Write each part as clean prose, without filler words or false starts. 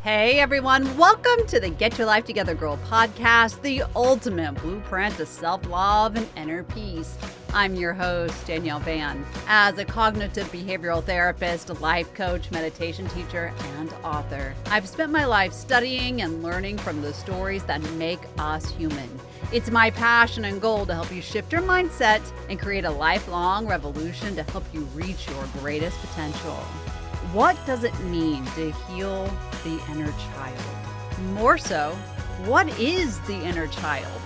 Hey everyone, welcome to the Get Your Life Together Girl podcast, the ultimate blueprint to self-love and inner peace. I'm your host, Danielle Van. As a cognitive behavioral therapist, life coach, meditation teacher, and author, I've spent my life studying and learning from the stories that make us human. It's my passion and goal to help you shift your mindset and create a lifelong revolution to help you reach your greatest potential. What does it mean to heal the inner child? More so, what is the inner child?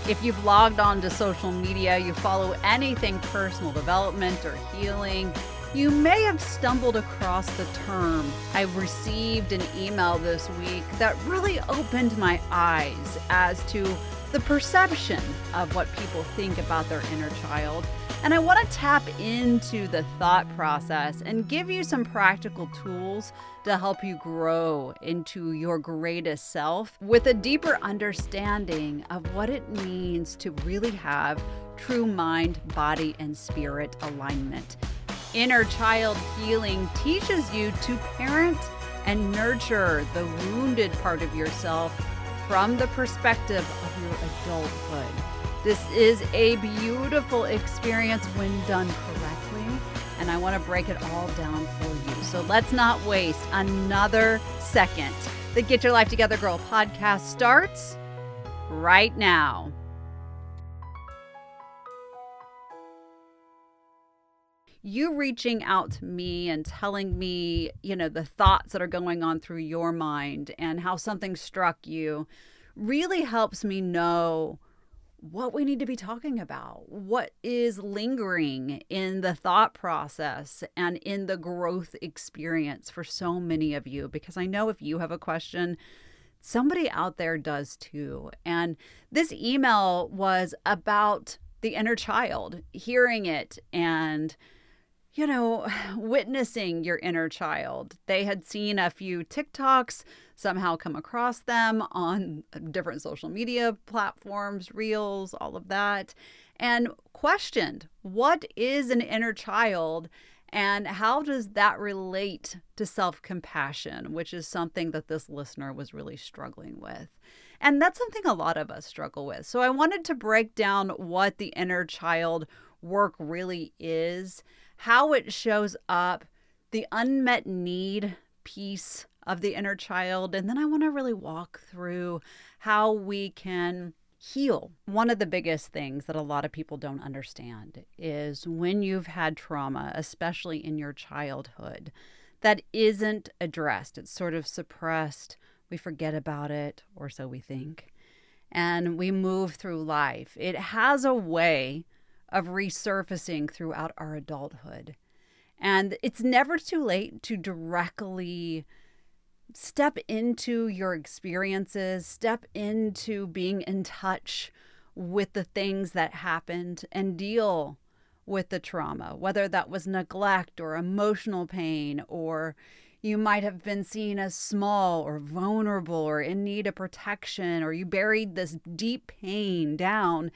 If you've logged on to social media, you follow anything personal development or healing, you may have stumbled across the term. I received an email this week that really opened my eyes as to the perception of what people think about their inner child. And I want to tap into the thought process and give you some practical tools to help you grow into your greatest self with a deeper understanding of what it means to really have true mind, body, and spirit alignment. Inner child healing teaches you to parent and nurture the wounded part of yourself from the perspective of your adulthood. This is a beautiful experience when done correctly, and I want to break it all down for you. So let's not waste another second. The Get Your Life Together Girl podcast starts right now. You reaching out to me and telling me, the thoughts that are going on through your mind and how something struck you really helps me know what we need to be talking about, what is lingering in the thought process and in the growth experience for so many of you, because I know if you have a question, somebody out there does too. And this email was about the inner child, hearing it and witnessing your inner child. They had seen a few TikToks, somehow come across them on different social media platforms, reels, all of that, and questioned, what is an inner child and how does that relate to self-compassion, which is something that this listener was really struggling with. And that's something a lot of us struggle with. So I wanted to break down what the inner child work really is, how it shows up, the unmet need piece of the inner child, and then I want to really walk through how we can heal. One of the biggest things that a lot of people don't understand is when you've had trauma, especially in your childhood, that isn't addressed. It's sort of suppressed. We forget about it, or so we think, and we move through life. It has a way of resurfacing throughout our adulthood. And it's never too late to directly step into your experiences, step into being in touch with the things that happened and deal with the trauma, whether that was neglect or emotional pain, or you might have been seen as small or vulnerable or in need of protection, or you buried this deep pain down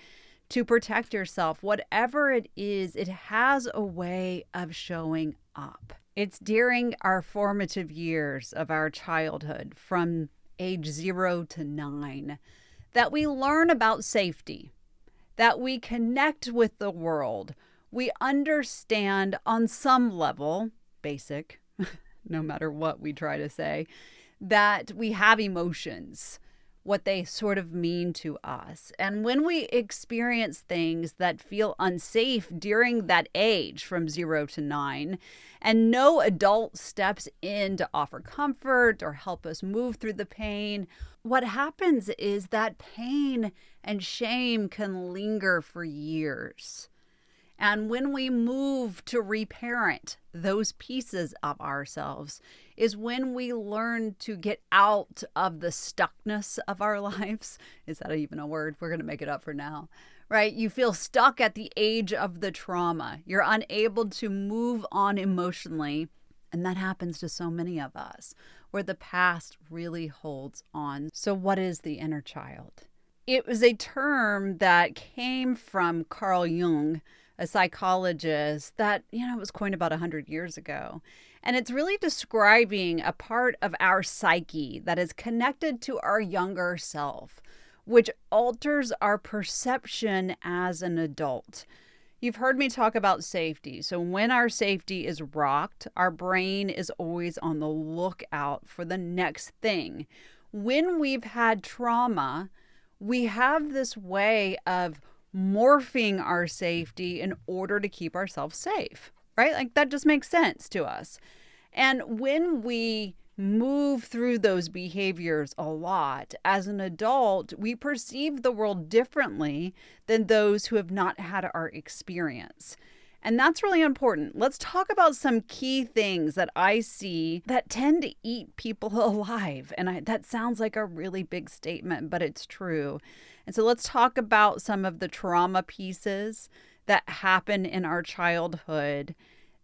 to protect yourself. Whatever it is, it has a way of showing up. It's during our formative years of our childhood, from age 0 to 9, that we learn about safety, that we connect with the world. We understand on some level, basic, no matter what we try to say, that we have emotions, what they sort of mean to us. And when we experience things that feel unsafe during that age from 0 to 9, and no adult steps in to offer comfort or help us move through the pain, what happens is that pain and shame can linger for years. And when we move to reparent those pieces of ourselves is when we learn to get out of the stuckness of our lives. Is that even a word? We're going to make it up for now, right? You feel stuck at the age of the trauma. You're unable to move on emotionally. And that happens to so many of us, where the past really holds on. So what is the inner child? It was a term that came from Carl Jung a psychologist that, was coined about 100 years ago. And it's really describing a part of our psyche that is connected to our younger self, which alters our perception as an adult. You've heard me talk about safety. So when our safety is rocked, our brain is always on the lookout for the next thing. When we've had trauma, we have this way of morphing our safety in order to keep ourselves safe, right? Like that just makes sense to us. And when we move through those behaviors a lot, as an adult, we perceive the world differently than those who have not had our experience. And that's really important. Let's talk about some key things that I see that tend to eat people alive. And that sounds like a really big statement, but it's true. And so let's talk about some of the trauma pieces that happen in our childhood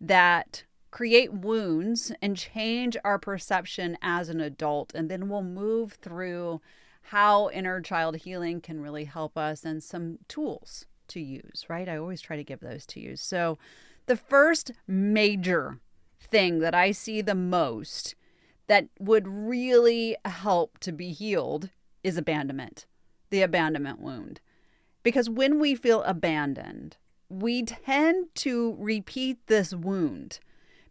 that create wounds and change our perception as an adult. And then we'll move through how inner child healing can really help us and some tools to use, right? I always try to give those to you. So the first major thing that I see the most that would really help to be healed is abandonment, the abandonment wound. Because when we feel abandoned, we tend to repeat this wound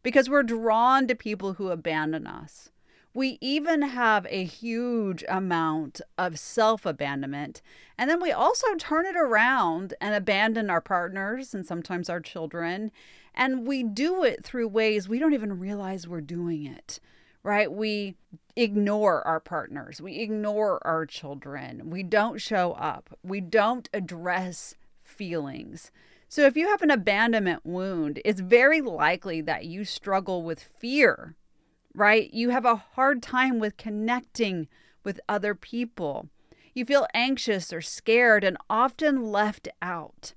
because we're drawn to people who abandon us. We even have a huge amount of self-abandonment. And then we also turn it around and abandon our partners and sometimes our children. And we do it through ways we don't even realize we're doing it, right? We ignore our partners. We ignore our children. We don't show up. We don't address feelings. So if you have an abandonment wound, it's very likely that you struggle with fear, right? You have a hard time with connecting with other people. You feel anxious or scared and often left out.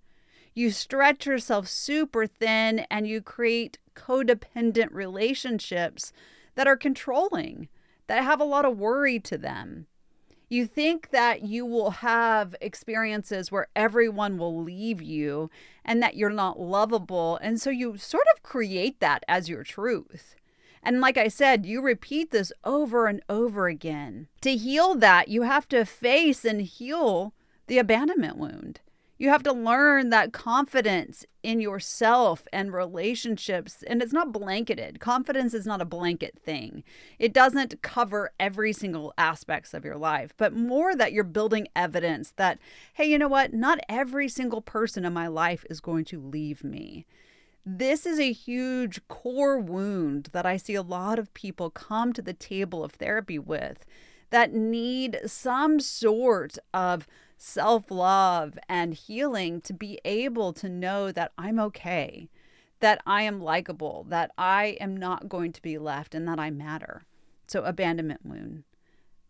You stretch yourself super thin and you create codependent relationships that are controlling, that have a lot of worry to them. You think that you will have experiences where everyone will leave you and that you're not lovable. And so you sort of create that as your truth. And like I said, you repeat this over and over again. To heal that, you have to face and heal the abandonment wound. You have to learn that confidence in yourself and relationships, and it's not blanketed. Confidence is not a blanket thing. It doesn't cover every single aspects of your life, but more that you're building evidence that, hey, you know what? Not every single person in my life is going to leave me. This is a huge core wound that I see a lot of people come to the table of therapy with that need some sort of self-love and healing to be able to know that I'm okay, that I am likable, that I am not going to be left, and that I matter. So abandonment wound.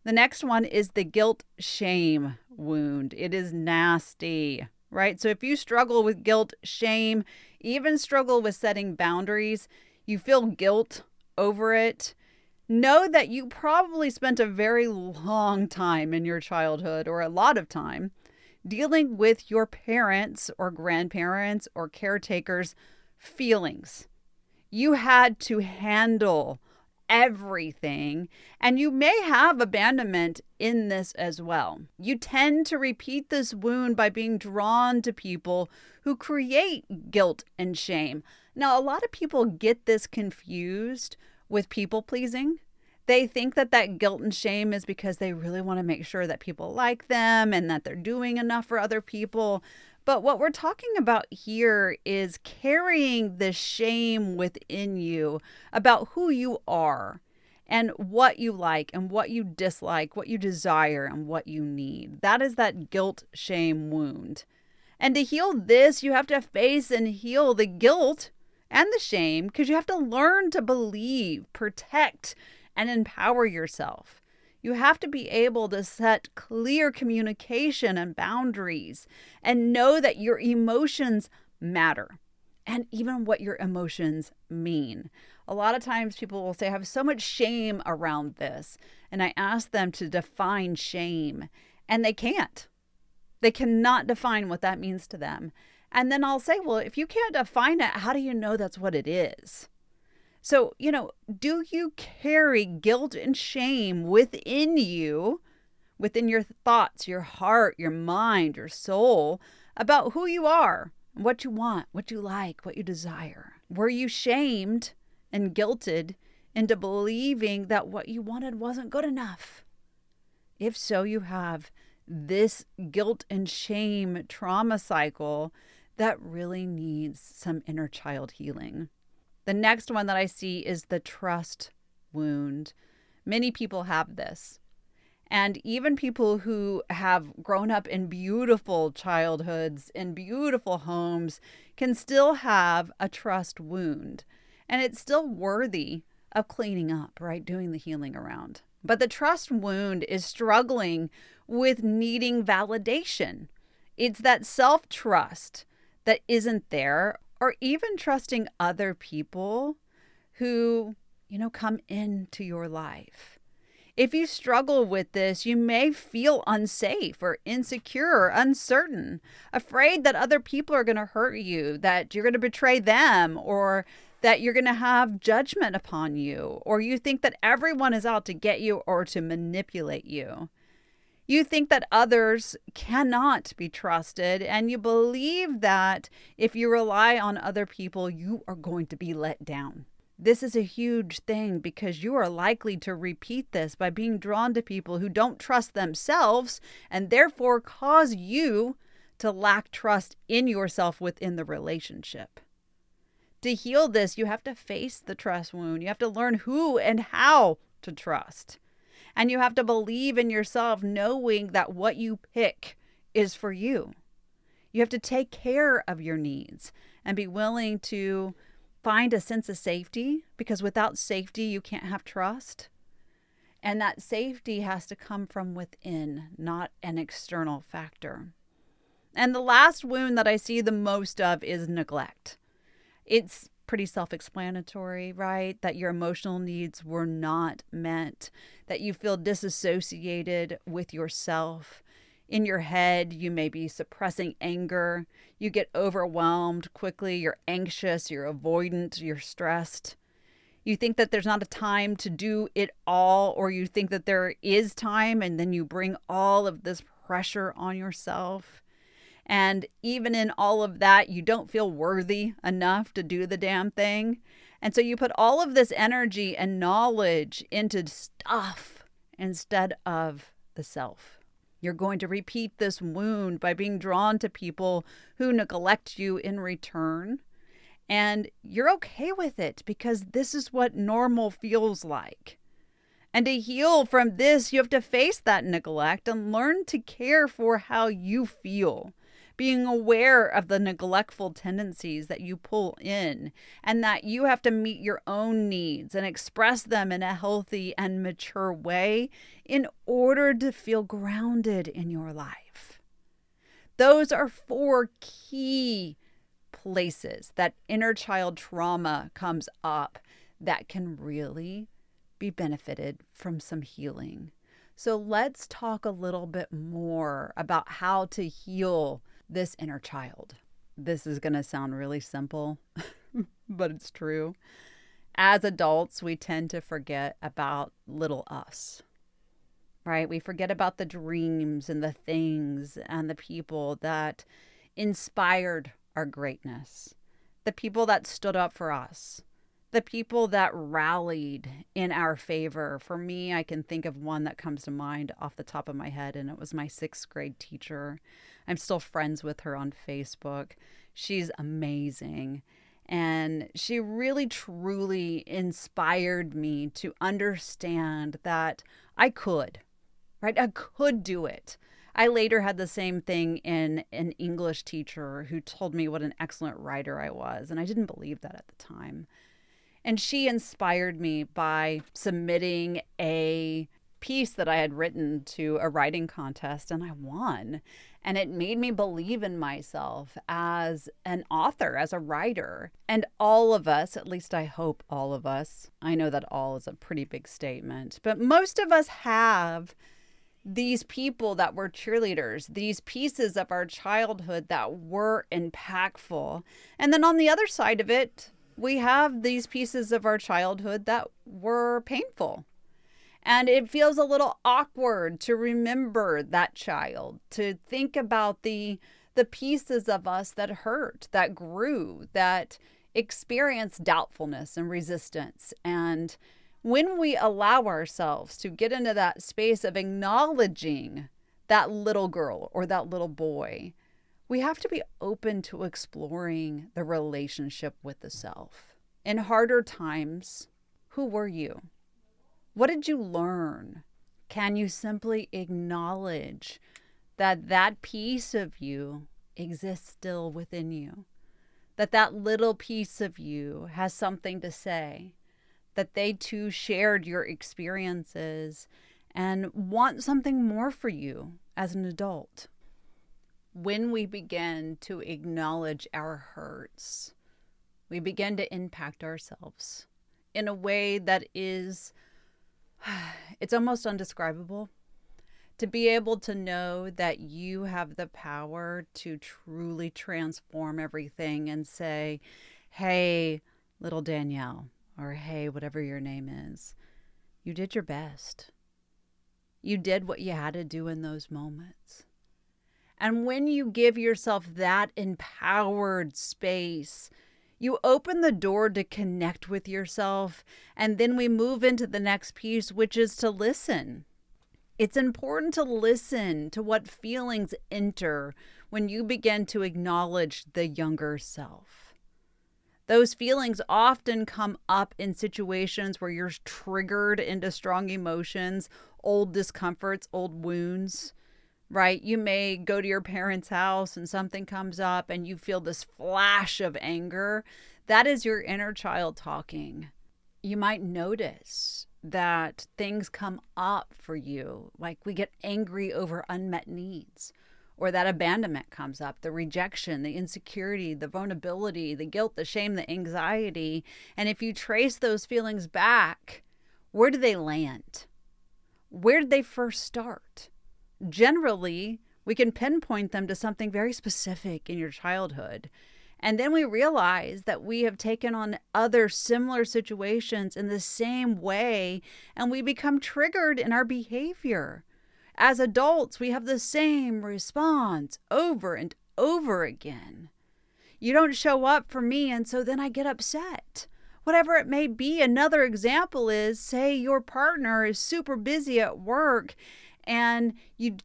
The next one is the guilt-shame wound. It is nasty, right? So if you struggle with guilt, shame, even struggle with setting boundaries, you feel guilt over it, know that you probably spent a very long time in your childhood, or a lot of time, dealing with your parents or grandparents or caretakers' feelings. You had to handle everything, and you may have abandonment in this as well. You tend to repeat this wound by being drawn to people who create guilt and shame. Now, a lot of people get this confused with people pleasing. They think that guilt and shame is because they really want to make sure that people like them and that they're doing enough for other people. But what we're talking about here is carrying the shame within you about who you are and what you like and what you dislike, what you desire and what you need. That is that guilt shame wound. And to heal this, you have to face and heal the guilt and the shame, because you have to learn to believe, protect, and empower yourself. You have to be able to set clear communication and boundaries and know that your emotions matter and even what your emotions mean. A lot of times people will say, I have so much shame around this. And I ask them to define shame, and they can't. They cannot define what that means to them. And then I'll say, well, if you can't define it, how do you know that's what it is? So, do you carry guilt and shame within you, within your thoughts, your heart, your mind, your soul, about who you are, what you want, what you like, what you desire? Were you shamed and guilted into believing that what you wanted wasn't good enough? If so, you have this guilt and shame trauma cycle that really needs some inner child healing. The next one that I see is the trust wound. Many people have this. And even people who have grown up in beautiful childhoods, in beautiful homes, can still have a trust wound. And it's still worthy of cleaning up, right? Doing the healing around. But the trust wound is struggling with needing validation. It's that self-trust that isn't there, or even trusting other people who, come into your life. If you struggle with this, you may feel unsafe or insecure or uncertain, afraid that other people are going to hurt you, that you're going to betray them, or that you're going to have judgment upon you, or you think that everyone is out to get you or to manipulate you. You think that others cannot be trusted, and you believe that if you rely on other people, you are going to be let down. This is a huge thing because you are likely to repeat this by being drawn to people who don't trust themselves and therefore cause you to lack trust in yourself within the relationship. To heal this, you have to face the trust wound. You have to learn who and how to trust. And you have to believe in yourself, knowing that what you pick is for you. You have to take care of your needs and be willing to find a sense of safety, because without safety, you can't have trust. And that safety has to come from within, not an external factor. And the last wound that I see the most of is neglect. It's pretty self-explanatory, right? That your emotional needs were not met, that you feel disassociated with yourself. In your head, you may be suppressing anger. You get overwhelmed quickly. You're anxious. You're avoidant. You're stressed. You think that there's not a time to do it all, or you think that there is time, and then you bring all of this pressure on yourself. And even in all of that, you don't feel worthy enough to do the damn thing. And so you put all of this energy and knowledge into stuff instead of the self. You're going to repeat this wound by being drawn to people who neglect you in return. And you're okay with it because this is what normal feels like. And to heal from this, you have to face that neglect and learn to care for how you feel, being aware of the neglectful tendencies that you pull in, and that you have to meet your own needs and express them in a healthy and mature way in order to feel grounded in your life. Those are 4 key places that inner child trauma comes up that can really be benefited from some healing. So let's talk a little bit more about how to heal this inner child. This is going to sound really simple, but it's true. As adults, we tend to forget about little us, right? We forget about the dreams and the things and the people that inspired our greatness, the people that stood up for us, the people that rallied in our favor. For me, I can think of one that comes to mind off the top of my head, and it was my 6th grade teacher. I'm still friends with her on Facebook. She's amazing. And she really, truly inspired me to understand that I could, right? I could do it. I later had the same thing in an English teacher who told me what an excellent writer I was. And I didn't believe that at the time. And she inspired me by submitting a piece that I had written to a writing contest, and I won. And it made me believe in myself as an author, as a writer. And all of us, at least I hope all of us, I know that all is a pretty big statement, but most of us have these people that were cheerleaders, these pieces of our childhood that were impactful. And then on the other side of it, we have these pieces of our childhood that were painful. And it feels a little awkward to remember that child, to think about the pieces of us that hurt, that grew, that experienced doubtfulness and resistance. And when we allow ourselves to get into that space of acknowledging that little girl or that little boy, we have to be open to exploring the relationship with the self. In harder times, who were you? What did you learn? Can you simply acknowledge that that piece of you exists still within you? That that little piece of you has something to say? That they too shared your experiences and want something more for you as an adult? When we begin to acknowledge our hurts, we begin to impact ourselves in a way that is, it's almost undescribable. To be able to know that you have the power to truly transform everything and say, hey, little Danielle, or hey, whatever your name is, you did your best. You did what you had to do in those moments. And when you give yourself that empowered space, you open the door to connect with yourself. And then we move into the next piece, which is to listen. It's important to listen to what feelings enter when you begin to acknowledge the younger self. Those feelings often come up in situations where you're triggered into strong emotions, old discomforts, old wounds, right? You may go to your parents' house and something comes up and you feel this flash of anger. That is your inner child talking. You might notice that things come up for you, like we get angry over unmet needs, or that abandonment comes up, the rejection, the insecurity, the vulnerability, the guilt, the shame, the anxiety. And if you trace those feelings back, where do they land? Where did they first start? Generally, we can pinpoint them to something very specific in your childhood. And then we realize that we have taken on other similar situations in the same way, and we become triggered in our behavior. As adults, we have the same response over and over again. You don't show up for me, and so then I get upset. Whatever it may be. Another example is, say your partner is super busy at work and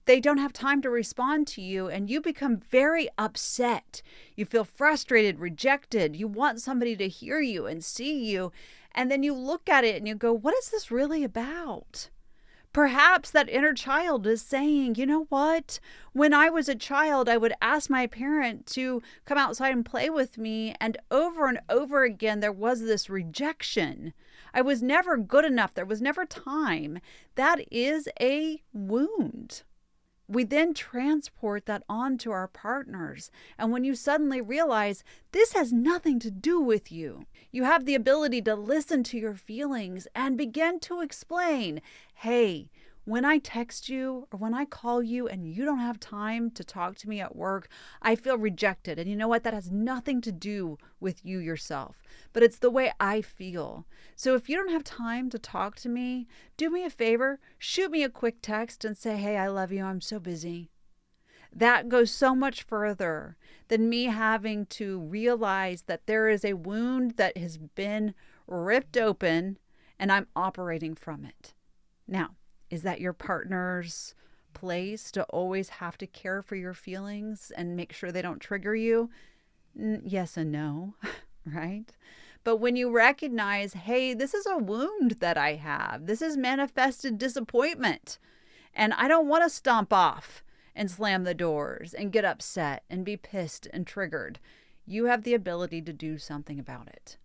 they don't have time to respond to you, and you become very upset. You feel frustrated, rejected. You want somebody to hear you and see you. And then you look at it and you go, what is this really about? Perhaps that inner child is saying, you know what? When I was a child, I would ask my parent to come outside and play with me. And over again, there was this rejection. I was never good enough. There was never time. That is a wound. We then transport that onto our partners. And when you suddenly realize this has nothing to do with you, you have the ability to listen to your feelings and begin to explain, hey, when I text you or when I call you and you don't have time to talk to me at work, I feel rejected. And you know what? That has nothing to do with you yourself, but it's the way I feel. So if you don't have time to talk to me, do me a favor, shoot me a quick text and say, hey, I love you. I'm so busy. That goes so much further than me having to realize that there is a wound that has been ripped open and I'm operating from it. Now, is that your partner's place to always have to care for your feelings and make sure they don't trigger you? Yes and no, right? But when you recognize, hey, this is a wound that I have. This is manifested disappointment. And I don't want to stomp off and slam the doors and get upset and be pissed and triggered. You have the ability to do something about it.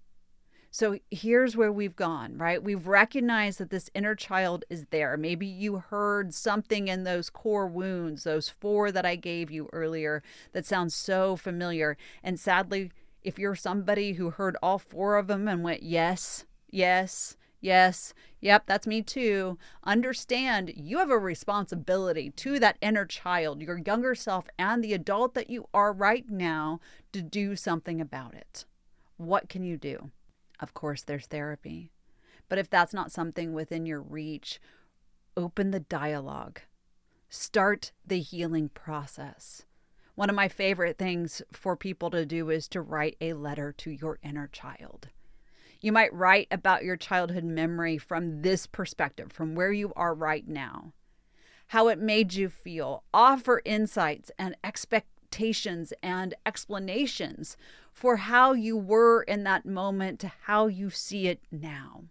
So here's where we've gone, right? We've recognized that this inner child is there. Maybe you heard something in those core wounds, those 4 that I gave you earlier, that sounds so familiar. And sadly, if you're somebody who heard all 4 of them and went, yes, yes, Yes, yep, that's me too. Understand you have a responsibility to that inner child, your younger self, and the adult that you are right now to do something about it. What can you do? Of course, there's therapy. But if that's not something within your reach, open the dialogue. Start the healing process. One of my favorite things for people to do is to write a letter to your inner child. You might write about your childhood memory from this perspective, from where you are right now, how it made you feel, offer insights and expectations and explanations for how you were in that moment to how you see it now.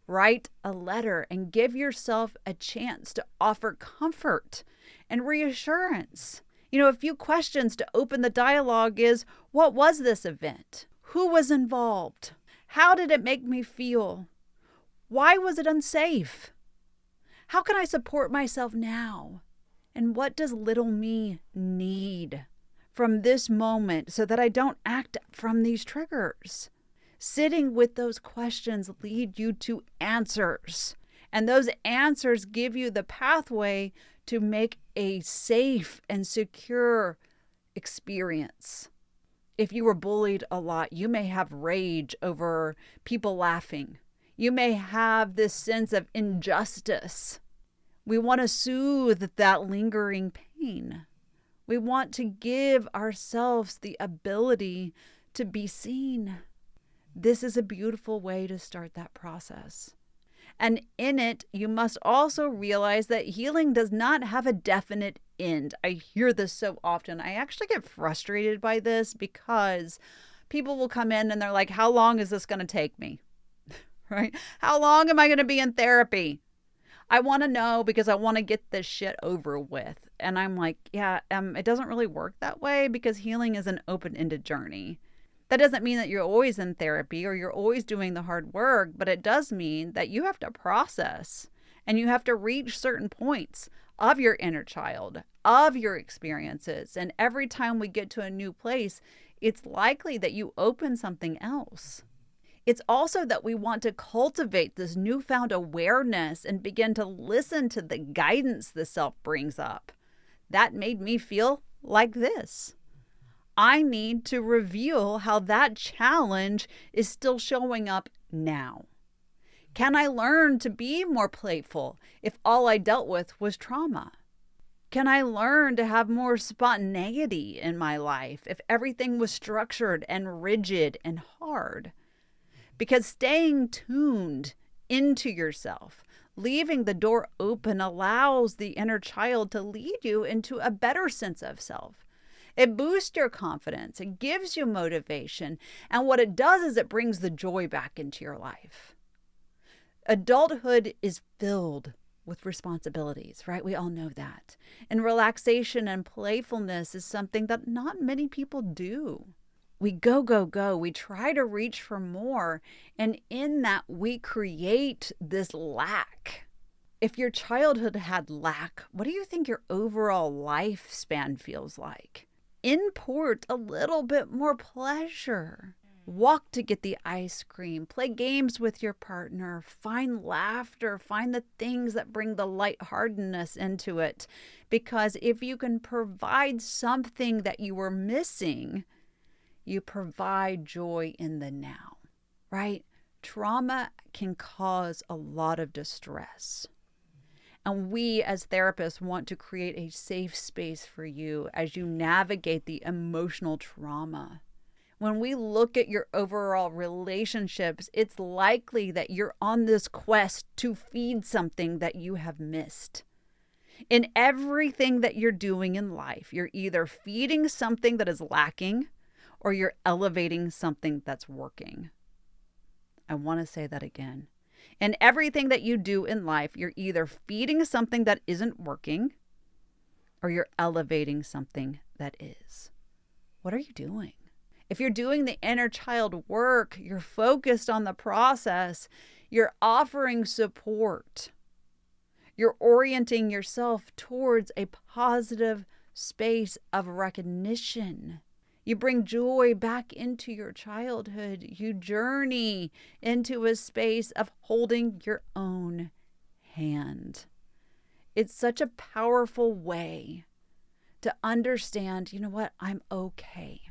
Write a letter and give yourself a chance to offer comfort and reassurance. A few questions to open the dialogue is, what was this event? Who was involved? How did it make me feel? Why was it unsafe? How can I support myself now? And what does little me need from this moment so that I don't act from these triggers? Sitting with those questions lead you to answers. And those answers give you the pathway to make a safe and secure experience. If you were bullied a lot, you may have rage over people laughing. You may have this sense of injustice. We want to soothe that lingering pain. We want to give ourselves the ability to be seen. This is a beautiful way to start that process. And in it, you must also realize that healing does not have a definite end. I hear this so often. I actually get frustrated by this because people will come in and they're like, how long is this going to take me? Right? How long am I going to be in therapy? I want to know because I want to get this shit over with. And I'm like, yeah, it doesn't really work that way because healing is an open-ended journey. That doesn't mean that you're always in therapy or you're always doing the hard work, but it does mean that you have to process and you have to reach certain points of your inner child, of your experiences. And every time we get to a new place, it's likely that you open something else. It's also that we want to cultivate this newfound awareness and begin to listen to the guidance the self brings up. That made me feel like this. I need to reveal how that challenge is still showing up now. Can I learn to be more playful if all I dealt with was trauma? Can I learn to have more spontaneity in my life if everything was structured and rigid and hard? Because staying tuned into yourself, leaving the door open allows the inner child to lead you into a better sense of self. It boosts your confidence. It gives you motivation. And what it does is it brings the joy back into your life. Adulthood is filled with responsibilities, right? We all know that. And relaxation and playfulness is something that not many people do. We go, go, go. We try to reach for more. And in that, we create this lack. If your childhood had lack, what do you think your overall lifespan feels like? Import a little bit more pleasure. Walk to get the ice cream. Play games with your partner. Find laughter. Find the things that bring the lightheartedness into it. Because if you can provide something that you were missing, you provide joy in the now, right? Trauma can cause a lot of distress. And we as therapists want to create a safe space for you as you navigate the emotional trauma. When we look at your overall relationships, it's likely that you're on this quest to feed something that you have missed. In everything that you're doing in life, you're either feeding something that is lacking or you're elevating something that's working. I want to say that again. In everything that you do in life, you're either feeding something that isn't working or you're elevating something that is. What are you doing? If you're doing the inner child work, you're focused on the process, you're offering support, you're orienting yourself towards a positive space of recognition. You bring joy back into your childhood. You journey into a space of holding your own hand. It's such a powerful way to understand, you know what, I'm okay.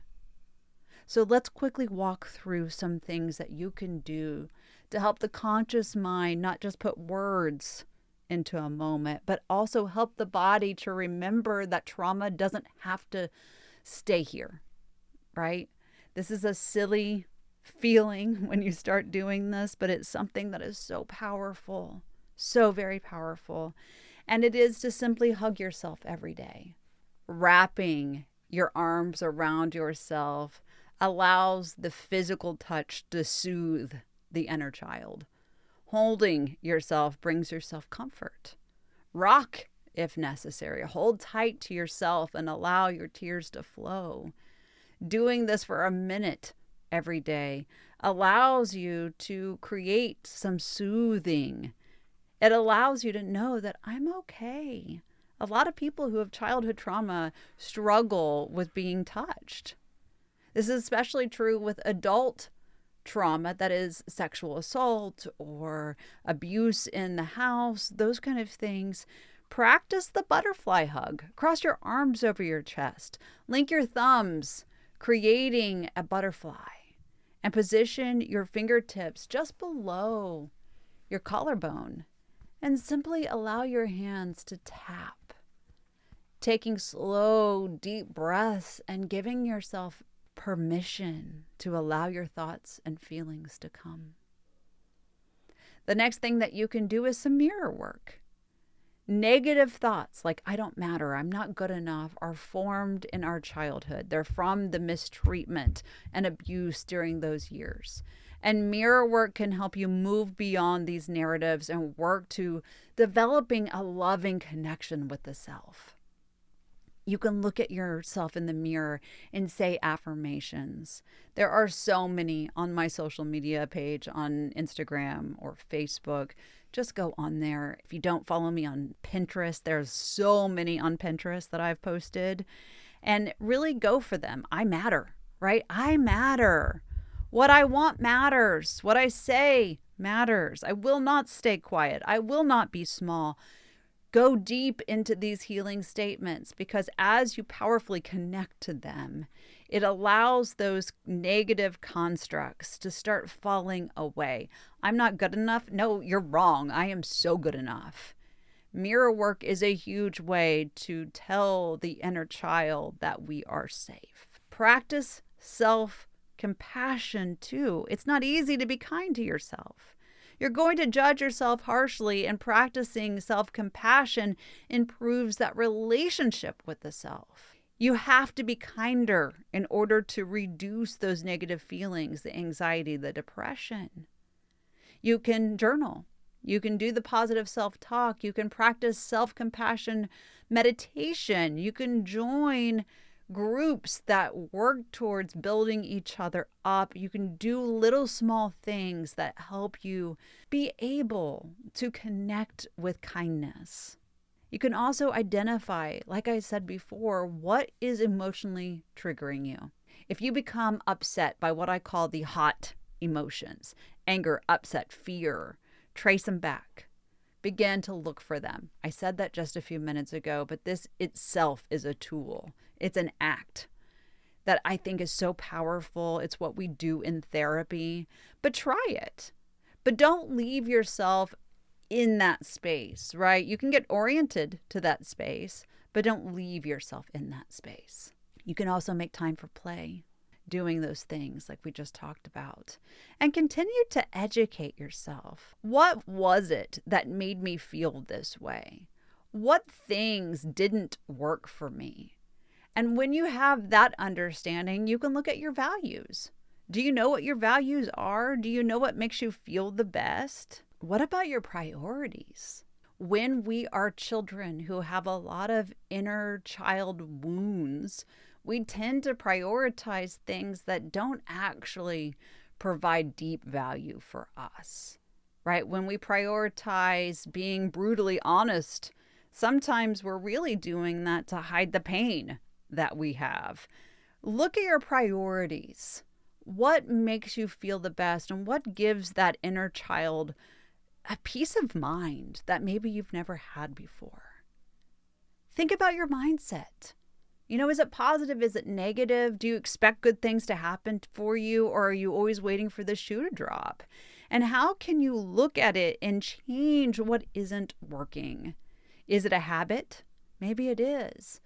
So let's quickly walk through some things that you can do to help the conscious mind not just put words into a moment, but also help the body to remember that trauma doesn't have to stay here, right? This is a silly feeling when you start doing this, but it's something that is so powerful, so very powerful. And it is to simply hug yourself every day. Wrapping your arms around yourself allows the physical touch to soothe the inner child. Holding yourself brings yourself comfort. Rock if necessary. Hold tight to yourself and allow your tears to flow. Doing this for a minute every day allows you to create some soothing. It allows you to know that I'm okay. A lot of people who have childhood trauma struggle with being touched. This is especially true with adult trauma, that is sexual assault or abuse in the house, those kind of things. Practice the butterfly hug. Cross your arms over your chest. Link your thumbs, creating a butterfly, and position your fingertips just below your collarbone and simply allow your hands to tap. Taking slow, deep breaths and giving yourself permission to allow your thoughts and feelings to come. The next thing that you can do is some mirror work. Negative thoughts like, I don't matter, I'm not good enough, are formed in our childhood. They're from the mistreatment and abuse during those years. And mirror work can help you move beyond these narratives and work to developing a loving connection with the self. You can look at yourself in the mirror and say affirmations. There are so many on my social media page on Instagram or Facebook. Just go on there. If you don't follow me on Pinterest, there's so many on Pinterest that I've posted. And really go for them. I matter, right? I matter. What I want matters. What I say matters. I will not stay quiet. I will not be small. Go deep into these healing statements, because as you powerfully connect to them, it allows those negative constructs to start falling away. I'm not good enough. No, you're wrong. I am so good enough. Mirror work is a huge way to tell the inner child that we are safe. Practice self-compassion too. It's not easy to be kind to yourself. You're going to judge yourself harshly, and practicing self-compassion improves that relationship with the self. You have to be kinder in order to reduce those negative feelings, the anxiety, the depression. You can journal. You can do the positive self-talk. You can practice self-compassion meditation. You can join groups that work towards building each other up. You can do little small things that help you be able to connect with kindness. You can also identify, like I said before, what is emotionally triggering you. If you become upset by what I call the hot emotions, anger, upset, fear, trace them back. Begin to look for them. I said that just a few minutes ago, but this itself is a tool. It's an act that I think is so powerful. It's what we do in therapy, but try it. But don't leave yourself in that space, right? You can get oriented to that space, but don't leave yourself in that space. You can also make time for play, doing those things like we just talked about, and continue to educate yourself. What was it that made me feel this way? What things didn't work for me? And when you have that understanding, you can look at your values. Do you know what your values are? Do you know what makes you feel the best? What about your priorities? When we are children who have a lot of inner child wounds, we tend to prioritize things that don't actually provide deep value for us, right? When we prioritize being brutally honest, sometimes we're really doing that to hide the pain that we have. Look at your priorities. What makes you feel the best, and what gives that inner child a peace of mind that maybe you've never had before? Think about your mindset. Is it positive? Is it negative? Do you expect good things to happen for you, or are you always waiting for the shoe to drop? And how can you look at it and change what isn't working? Is it a habit? Maybe it is.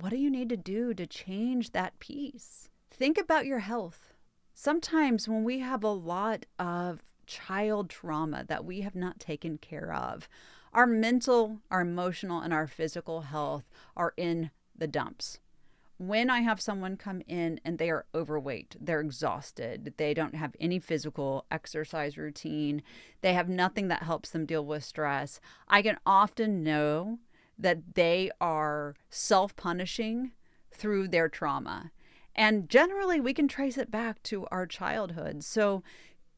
What do you need to do to change that piece? Think about your health. Sometimes when we have a lot of child trauma that we have not taken care of, our mental, our emotional, and our physical health are in the dumps. When I have someone come in and they are overweight, they're exhausted, they don't have any physical exercise routine, they have nothing that helps them deal with stress, I can often know that they are self-punishing through their trauma. And generally, we can trace it back to our childhood. So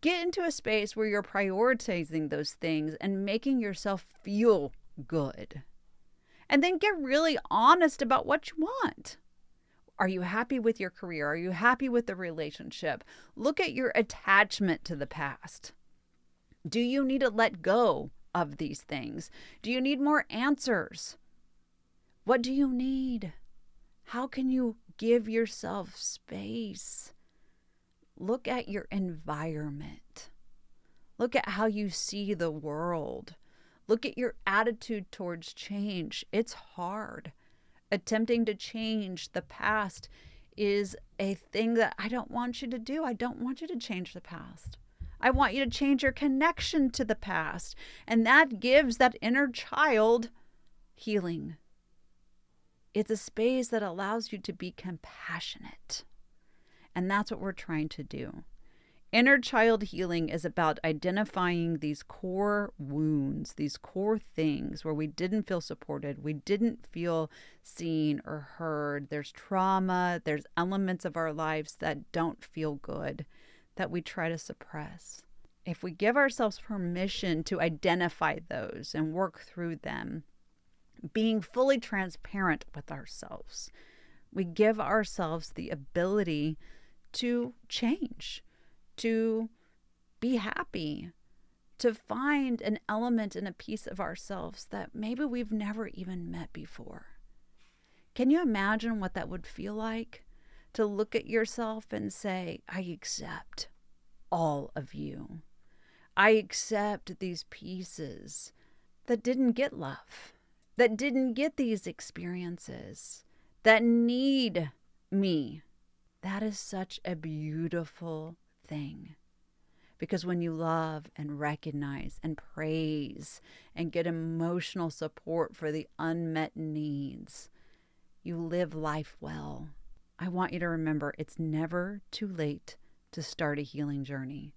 get into a space where you're prioritizing those things and making yourself feel good. And then get really honest about what you want. Are you happy with your career? Are you happy with the relationship? Look at your attachment to the past. Do you need to let go of these things? Do you need more answers? What do you need? How can you give yourself space? Look at your environment. Look at how you see the world. Look at your attitude towards change. It's hard. Attempting to change the past is a thing that I don't want you to do. I don't want you to change the past. I want you to change your connection to the past. And that gives that inner child healing. It's a space that allows you to be compassionate. And that's what we're trying to do. Inner child healing is about identifying these core wounds, these core things where we didn't feel supported, we didn't feel seen or heard. There's trauma, there's elements of our lives that don't feel good, that we try to suppress. If we give ourselves permission to identify those and work through them, being fully transparent with ourselves, we give ourselves the ability to change, to be happy, to find an element and a piece of ourselves that maybe we've never even met before. Can you imagine what that would feel like? To look at yourself and say, I accept all of you. I accept these pieces that didn't get love, that didn't get these experiences, that need me. That is such a beautiful thing. Because when you love and recognize and praise and get emotional support for the unmet needs, you live life well. I want you to remember it's never too late to start a healing journey.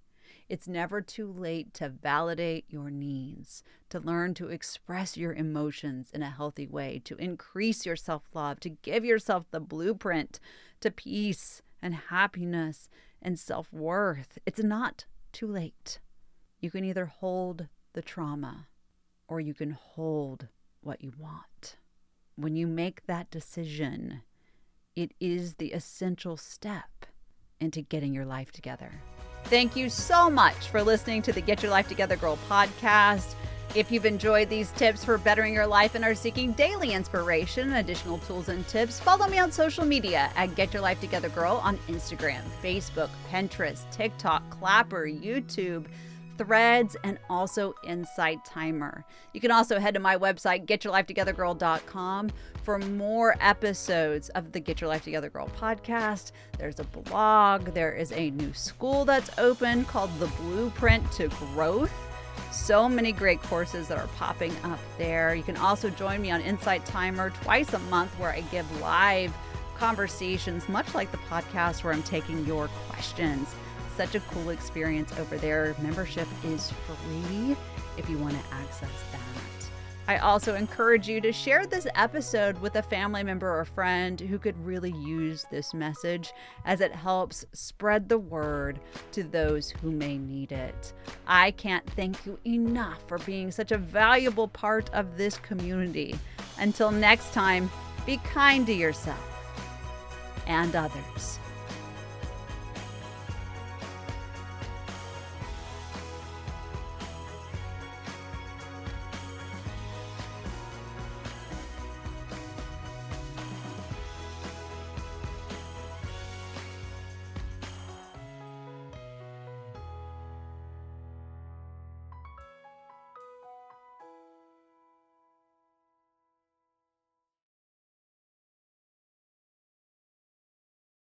It's never too late to validate your needs, to learn to express your emotions in a healthy way, to increase your self-love, to give yourself the blueprint to peace and happiness and self-worth. It's not too late. You can either hold the trauma or you can hold what you want. When you make that decision, it is the essential step into getting your life together. Thank you so much for listening to the Get Your Life Together Girl podcast. If you've enjoyed these tips for bettering your life and are seeking daily inspiration and additional tools and tips, follow me on social media at Get Your Life Together Girl on Instagram, Facebook, Pinterest, TikTok, Clapper, YouTube, Threads, and also Insight Timer. You can also head to my website, getyourlifetogethergirl.com, for more episodes of the Get Your Life Together Girl podcast. There's a blog. There is a new school that's open called The Blueprint to Growth. So many great courses that are popping up there. You can also join me on Insight Timer twice a month, where I give live conversations, much like the podcast, where I'm taking your questions. Such a cool experience over there. Membership is free if you want to access that. I also encourage you to share this episode with a family member or friend who could really use this message, as it helps spread the word to those who may need it. I can't thank you enough for being such a valuable part of this community. Until next time, be kind to yourself. and others.